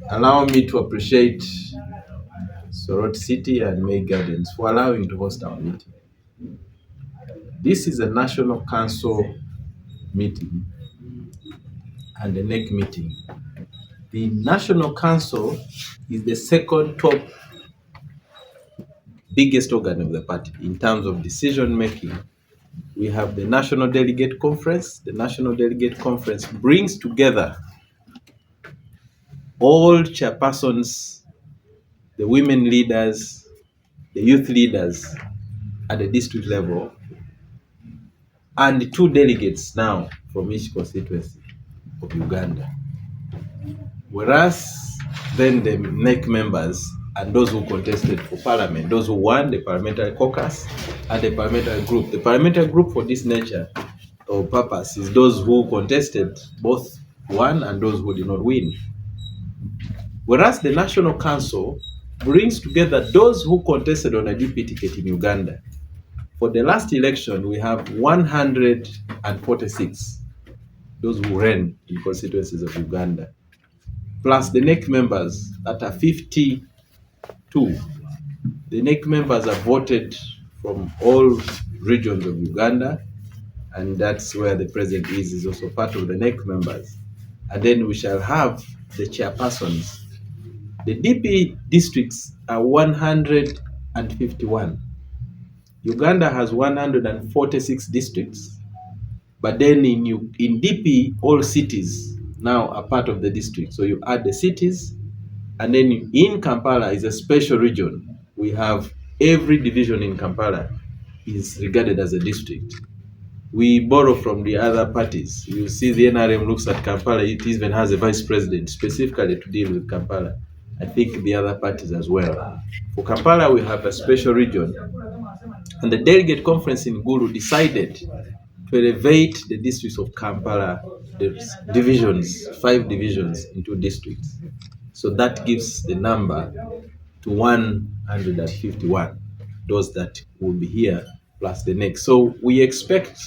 Allow me to appreciate Soroti City and May Gardens for allowing to host our meeting. This is a National Council meeting and a NEC meeting. The National Council is the second top biggest organ of the party in terms of decision making. We have the National Delegate Conference. The National Delegate Conference brings together all chairpersons, the women leaders, the youth leaders at the district level, and 2 delegates now from each constituency of Uganda. Whereas then the NEC members and those who contested for parliament, those who won the parliamentary caucus and the parliamentary group. The parliamentary group for this nature or purpose is those who contested both won and those who did not win. Whereas the National Council brings together those who contested on a DP ticket in Uganda. For the last election, we have 146, those who ran in constituencies of Uganda, plus the NEC members that are 52. The NEC members are voted from all regions of Uganda, and that's where the president is also part of the NEC members. And then we shall have the chairpersons. The DP districts are 151. Uganda has 146 districts, but then in DP, all cities now are part of the district. So you add the cities, and then in Kampala is a special region. We have every division in Kampala is regarded as a district. We borrow from the other parties. You see the NRM looks at Kampala, it even has a vice president specifically to deal with Kampala. I think the other parties as well. For Kampala, we have a special region. And the delegate conference in Gulu decided to elevate the districts of Kampala, the divisions, 5 divisions into districts. So that gives the number to 151, those that will be here plus the next. So we expect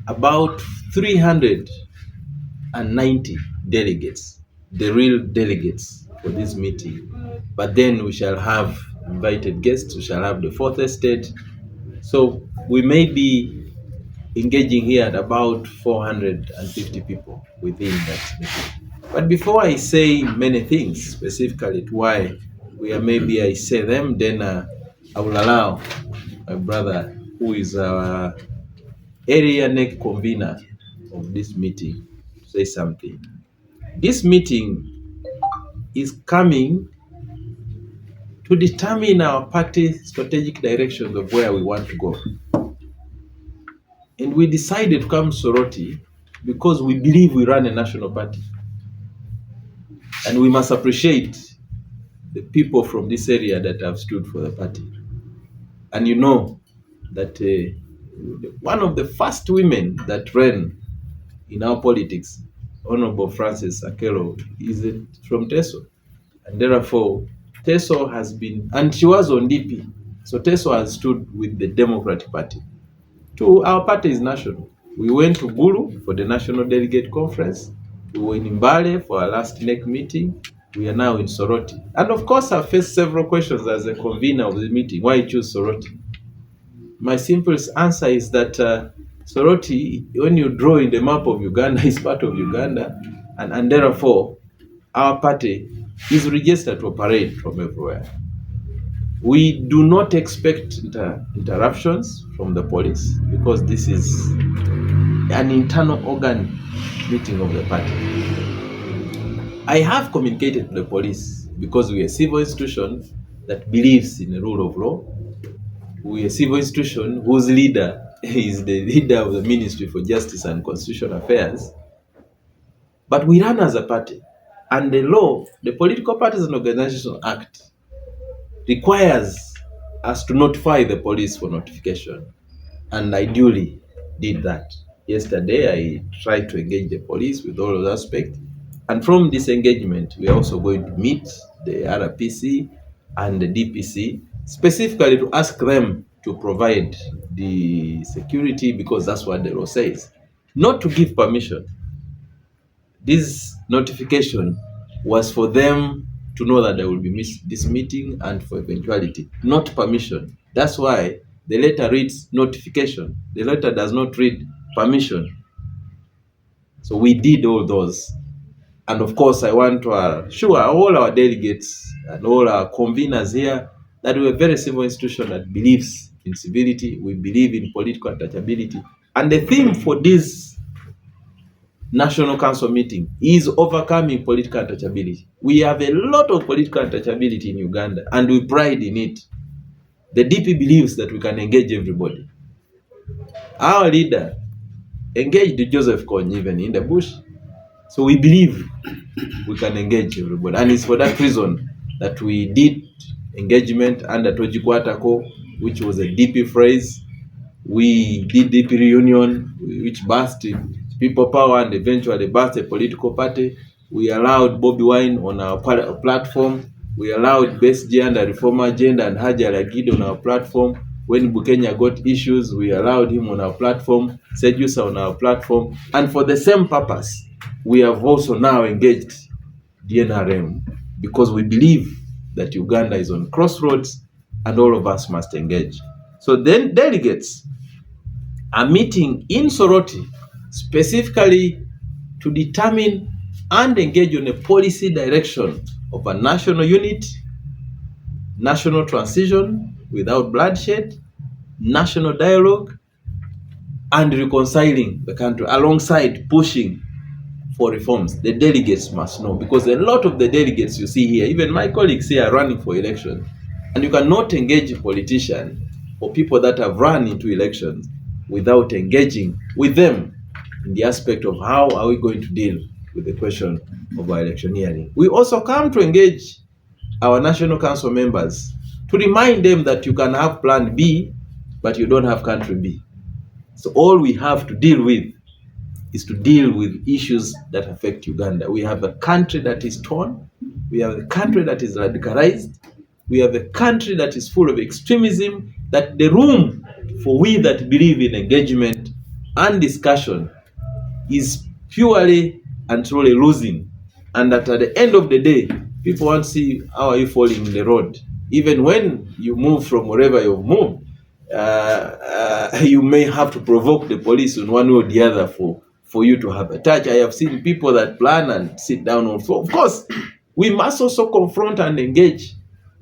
about 390 delegates, the real delegates for this meeting. But then we shall have invited guests, we shall have the 4th estate. So we may be engaging here at about 450 people within that meeting. But before I say many things specifically to why we are, maybe I say them, then I will allow my brother, who is our area NEC convener of this meeting, to say something. This meeting is coming to determine our party strategic directions of where we want to go. And we decided to come to Soroti because we believe we run a national party. And we must appreciate the people from this area that have stood for the party. And you know that one of the first women that ran in our politics, Honorable Frances Akelo, is from teso. And therefore, teso has been, and she was on DP. So teso has stood with the Democratic Party. Our party is national. We went to Gulu for the National Delegate Conference. We were in Mbale for our last NEC meeting. We are now in Soroti. And of course, I faced several questions as a convener of the meeting. Why choose Soroti? My simplest answer is that Soroti, when you draw in the map of Uganda, is part of Uganda. And therefore, our party is registered to operate from everywhere. We do not expect interruptions from the police because this is an internal organ meeting of the party. I have communicated to the police because we are a civil institution that believes in the rule of law. We are a civil institution whose leader is the leader of the Ministry for Justice and Constitutional Affairs. But we run as a party. And the law, the Political Parties and Organization Act, requires us to notify the police for notification. And I duly did that. Yesterday, I tried to engage the police with all those aspects. And from this engagement, we are also going to meet the RPC and the DPC, specifically to ask them to provide the security because that's what the law says. Not to give permission. This notification was for them to know that they will be this meeting and for eventuality, not permission. That's why the letter reads notification. The letter does not read permission. So we did all those. And of course, I want to assure all our delegates and all our conveners here that we're a very civil institution that believes in civility. We believe in political untouchability. And the theme for this National Council meeting is overcoming political untouchability. We have a lot of political untouchability in Uganda, and we pride in it. The DP believes that we can engage everybody. Our leader engaged Joseph Kony even in the bush. So we believe we can engage everybody. And it's for that reason that we did engagement under Tojikwatako, which was a DP phrase. We did DP reunion, which birthed people power and eventually birthed a political party. We allowed Bobby Wine on our platform. We allowed Besigye and the Reform Agenda and Haji Alagid on our platform. When Bukenya got issues, we allowed him on our platform, Sejusa on our platform. And for the same purpose, we have also now engaged the NRM because we believe that Uganda is on crossroads and all of us must engage. So then delegates are meeting in Soroti specifically to determine and engage on a policy direction of a national unit, national transition without bloodshed, national dialogue, and reconciling the country alongside pushing for reforms. The delegates must know, because a lot of the delegates you see here, even my colleagues here, are running for election, and you cannot engage a politician or people that have run into elections without engaging with them in the aspect of how are we going to deal with the question of our electioneering. We also come to engage our National Council members to remind them that you can have Plan B, but you don't have Country B. So all we have to deal with is to deal with issues that affect Uganda. We have a country that is torn. We have a country that is radicalized. We have a country that is full of extremism, that the room for we that believe in engagement and discussion is purely and truly losing. And that at the end of the day, people want to see how are you falling in the road. Even when you move from wherever you've moved, you may have to provoke the police in one way or the other for you to have a touch. I have seen people that plan and sit down also. Of course, we must also confront and engage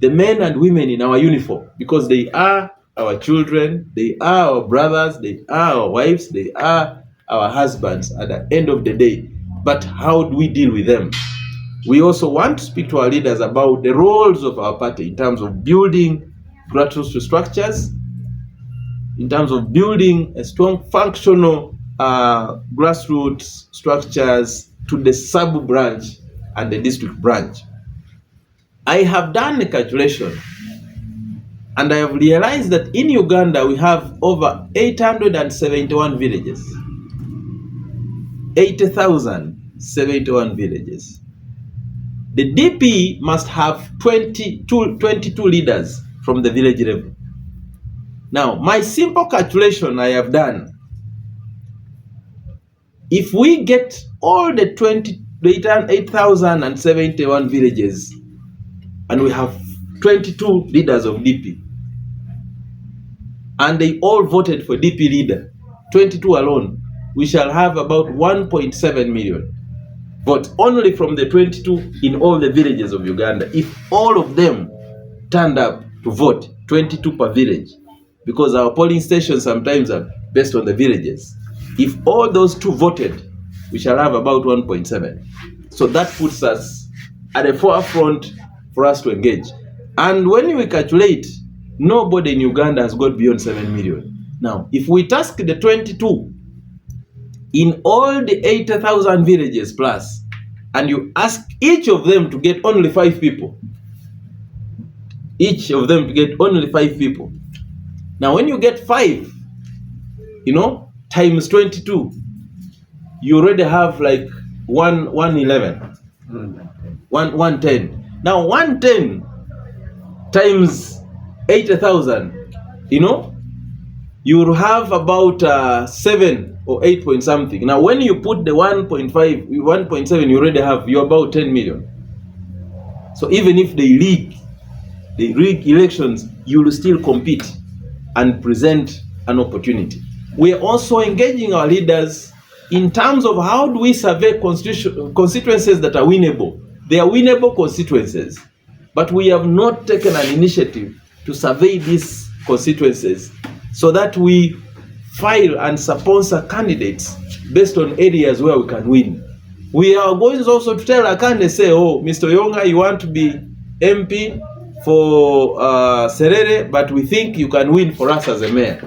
the men and women in our uniform, because they are our children, they are our brothers, they are our wives, they are our husbands at the end of the day. But how do we deal with them? We also want to speak to our leaders about the roles of our party in terms of building grassroots structures, in terms of building a strong functional grassroots structures to the sub-branch and the district branch. I have done a calculation and I have realized that in Uganda we have over 871 villages. 80,071 villages. The DP must have 22 leaders from the village level. Now, my simple calculation I have done, if we get all the 8,071 villages and we have 22 leaders of DP, and they all voted for DP leader, 22 alone, we shall have about 1.7 million votes only from the 22 in all the villages of Uganda. If all of them turned up to vote, 22 per village, because our polling stations sometimes are based on the villages. If all those two voted, we shall have about 1.7. So that puts us at the forefront for us to engage. And when we calculate, nobody in Uganda has got beyond 7 million. Now, if we task the 22 in all the 80,000 villages plus, and you ask each of them to get only 5 people, each of them to get only 5 people. Now, when you get 5, times 22, you already have like 111, 110. Now, 110 times 80,000, you will have about 7 or 8 point something. Now, when you put the 1.5, 1.7, you're about 10 million. So even if they rig elections, you will still compete and present an opportunity. We are also engaging our leaders in terms of how do we survey constituencies that are winnable. They are winnable constituencies, but we have not taken an initiative to survey these constituencies so that we file and sponsor candidates based on areas where we can win. We are going also to tell our candidates, say, oh, Mr. Yonga, you want to be MP for Serere, but we think you can win for us as a mayor.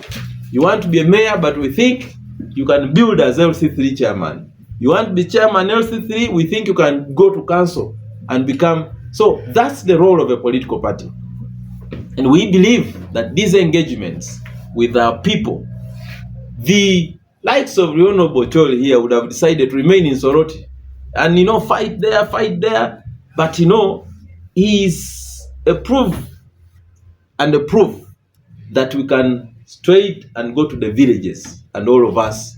You want to be a mayor, but we think you can build as LC3 chairman. You want to be chairman LC3, we think you can go to council and become. So that's the role of a political party. And we believe that these engagements with our people, the likes of Riono Bochol here would have decided to remain in Soroti and, fight there. But, he is a proof that we can straight and go to the villages, and all of us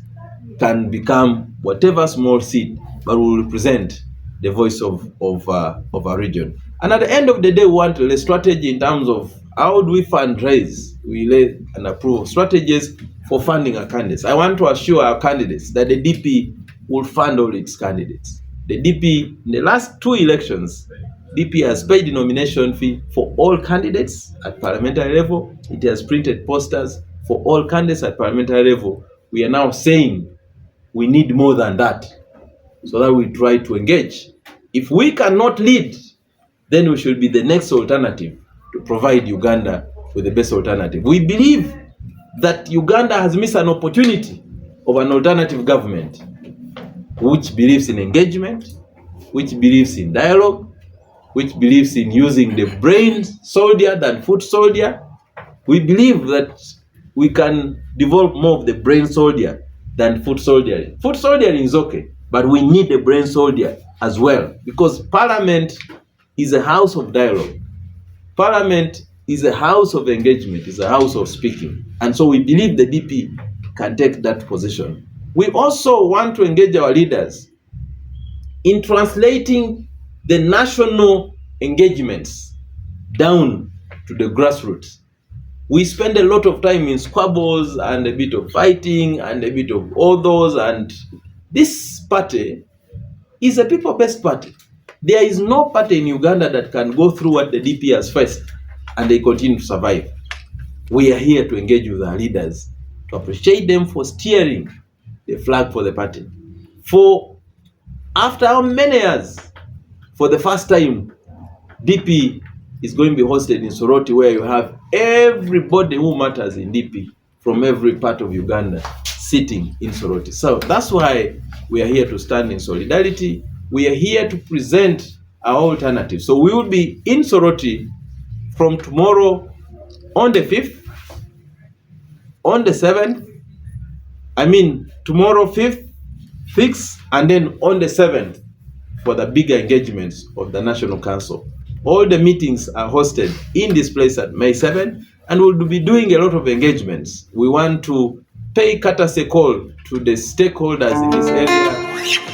can become whatever small seat, but we will represent the voice of our region. And at the end of the day, we want to lay strategy in terms of how do we fundraise. We lay and approve strategies for funding our candidates. I want to assure our candidates that the DP will fund all its candidates. The DP, in the last 2 elections, DP has paid the nomination fee for all candidates at parliamentary level. It has printed posters for all candidates at parliamentary level. We are now saying we need more than that, so that we try to engage. If we cannot lead, then we should be the next alternative to provide Uganda with the best alternative. We believe that Uganda has missed an opportunity of an alternative government which believes in engagement, which believes in dialogue, which believes in using the brain soldier than foot soldier. We believe that we can develop more of the brain soldier than foot soldier. Foot soldier is okay, but we need the brain soldier as well, because Parliament is a house of dialogue. Parliament is a house of engagement, is a house of speaking. And so we believe the DP can take that position. We also want to engage our leaders in translating the national engagements down to the grassroots. We spend a lot of time in squabbles and a bit of fighting and a bit of all those, and this party is a people-based party. There is no party in Uganda that can go through what the DP has faced and they continue to survive. We are here to engage with our leaders, to appreciate them for steering the flag for the party. For after how many years, for the first time, DP is going to be hosted in Soroti, where you have everybody who matters in DP from every part of Uganda sitting in Soroti. So that's why we are here to stand in solidarity. We are here to present our alternative. So we will be in Soroti from tomorrow on the 5th, on the 7th, tomorrow 5th, 6th, and then on the 7th for the bigger engagements of the National Council. All the meetings are hosted in this place at May 7, and we'll be doing a lot of engagements. We want to pay courtesy call to the stakeholders in this area,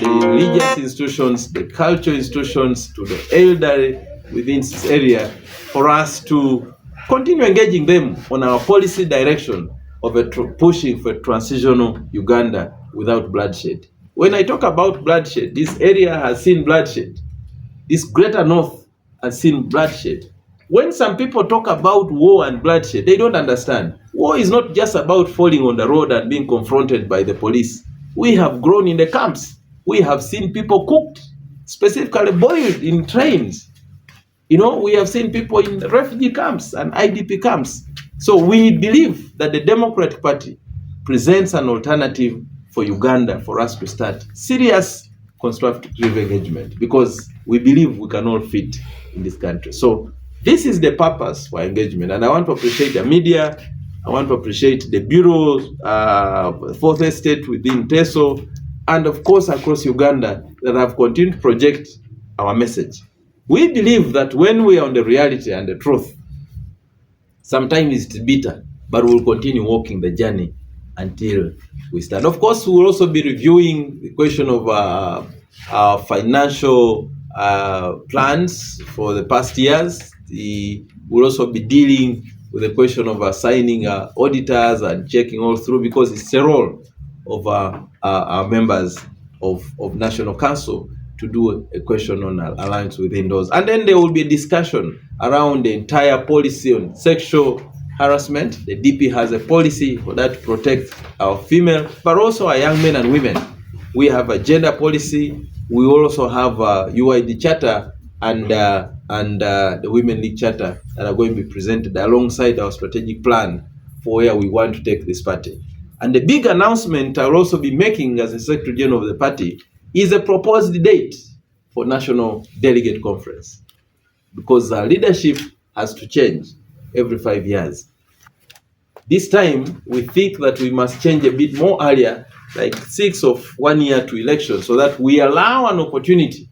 the religious institutions, the cultural institutions, to the elderly within this area, for us to continue engaging them on our policy direction of pushing for a transitional Uganda without bloodshed. When I talk about bloodshed, this area has seen bloodshed. This greater north has seen bloodshed. When some people talk about war and bloodshed, they don't understand. War is not just about falling on the road and being confronted by the police. We have grown in the camps. We have seen people cooked, specifically boiled in trains. We have seen people in refugee camps and IDP camps. So we believe that the Democratic Party presents an alternative for Uganda, for us to start serious constructive engagement, because we believe we can all fit in this country. So this is the purpose for engagement, and I want to appreciate the media. I want to appreciate the bureau, Fourth Estate within teso, and of course across Uganda, that have continued to project our message. We believe that when we are on the reality and the truth, sometimes it's bitter, but we'll continue walking the journey until we start. Of course, we'll also be reviewing the question of financial plans for the past years. He will also be dealing with the question of assigning auditors and checking all through, because it's a role of our members of National Council to do a question on alliance within those. And then there will be a discussion around the entire policy on sexual harassment. The DP has a policy for that to protect our female, but also our young men and women. We have a gender policy. We also have a UID charter and the Women League charter that are going to be presented alongside our strategic plan for where we want to take this party. And the big announcement I'll also be making as the Secretary General of the party is a proposed date for National Delegate Conference, because our leadership has to change every 5 years. This time, we think that we must change a bit more earlier, like 6 of 1 year to election, so that we allow an opportunity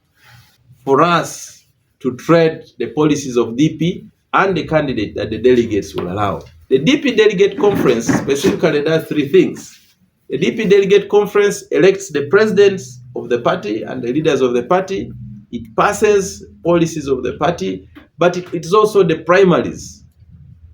for us to tread the policies of DP and the candidate that the delegates will allow. The DP Delegate Conference specifically does 3 things. The DP Delegate Conference elects the presidents of the party and the leaders of the party. It passes policies of the party, but it is also the primaries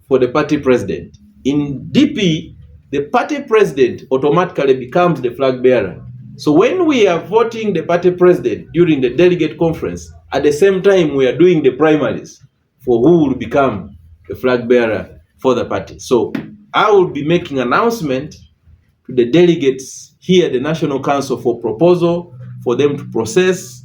for the party president. In DP, the party president automatically becomes the flag bearer. So when we are voting the party president during the delegate conference, at the same time we are doing the primaries for who will become the flag bearer for the party. So I will be making an announcement to the delegates here at the National Council for proposal for them to process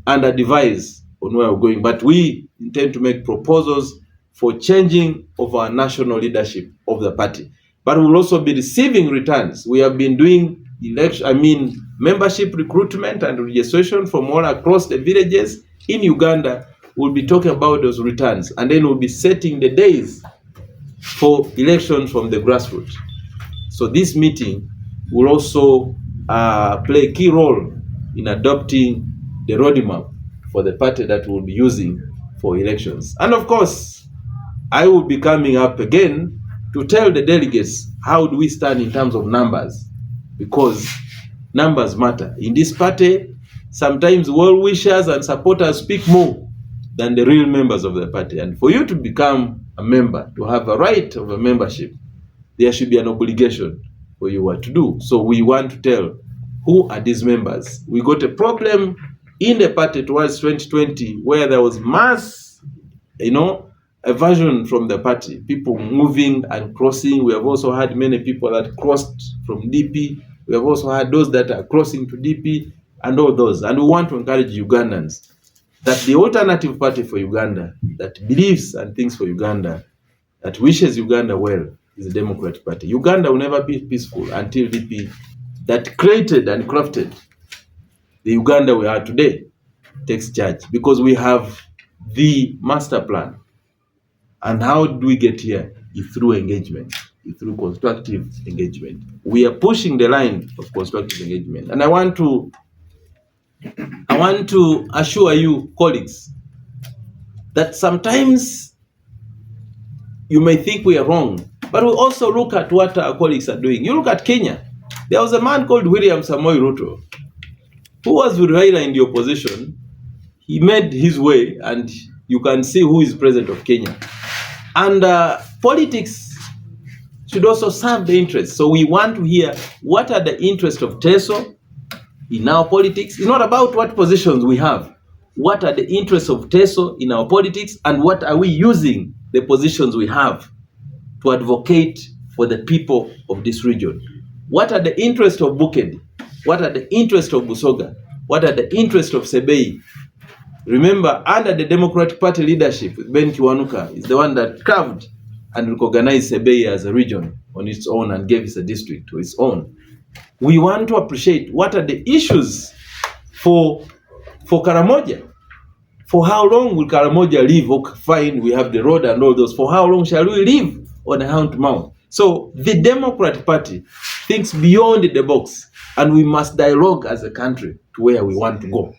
and advise on where we're going. But we intend to make proposals for changing of our national leadership of the party. But we'll also be receiving returns. We have been doing membership recruitment and registration from all across the villages in Uganda. We'll be talking about those returns, and then we'll be setting the days for elections from the grassroots. So this meeting will also play a key role in adopting the roadmap for the party that we'll be using for elections. And of course, I will be coming up again to tell the delegates how do we stand in terms of numbers, because numbers matter. In this party, sometimes well-wishers and supporters speak more than the real members of the party. And for you to become a member, to have a right of a membership, there should be an obligation for you what to do. So we want to tell who are these members. We got a problem in the party towards 2020 where there was mass, aversion from the party, people moving and crossing. We have also had many people that crossed from DP. We have also had those that are crossing to DP and all those. And we want to encourage Ugandans that the alternative party for Uganda, that believes and thinks for Uganda, that wishes Uganda well, is the Democratic Party. Uganda will never be peaceful until DP, that created and crafted the Uganda we are today, takes charge, because we have the master plan. And how do we get here? Is through engagement, is through constructive engagement. We are pushing the line of constructive engagement. And I want to assure you, colleagues, that sometimes you may think we are wrong, but we also look at what our colleagues are doing. You look at Kenya. There was a man called William Samoei Ruto, who was with Raila in the opposition. He made his way, and you can see who is president of Kenya. And politics should also serve the interests. So we want to hear what are the interests of teso in our politics. It's not about what positions we have. What are the interests of teso in our politics, and what are we using the positions we have to advocate for the people of this region? What are the interests of Bukedi? What are the interests of Busoga? What are the interests of Sebei? Remember, under the Democratic Party leadership, Ben Kiwanuka is the one that carved and recognized Sebei as a region on its own and gave it a district to its own. We want to appreciate what are the issues for Karamoja. For how long will Karamoja live? Okay, fine, we have the road and all those. For how long shall we live on a hand to mouth? So the Democratic Party thinks beyond the box, and we must dialogue as a country to where we want to go.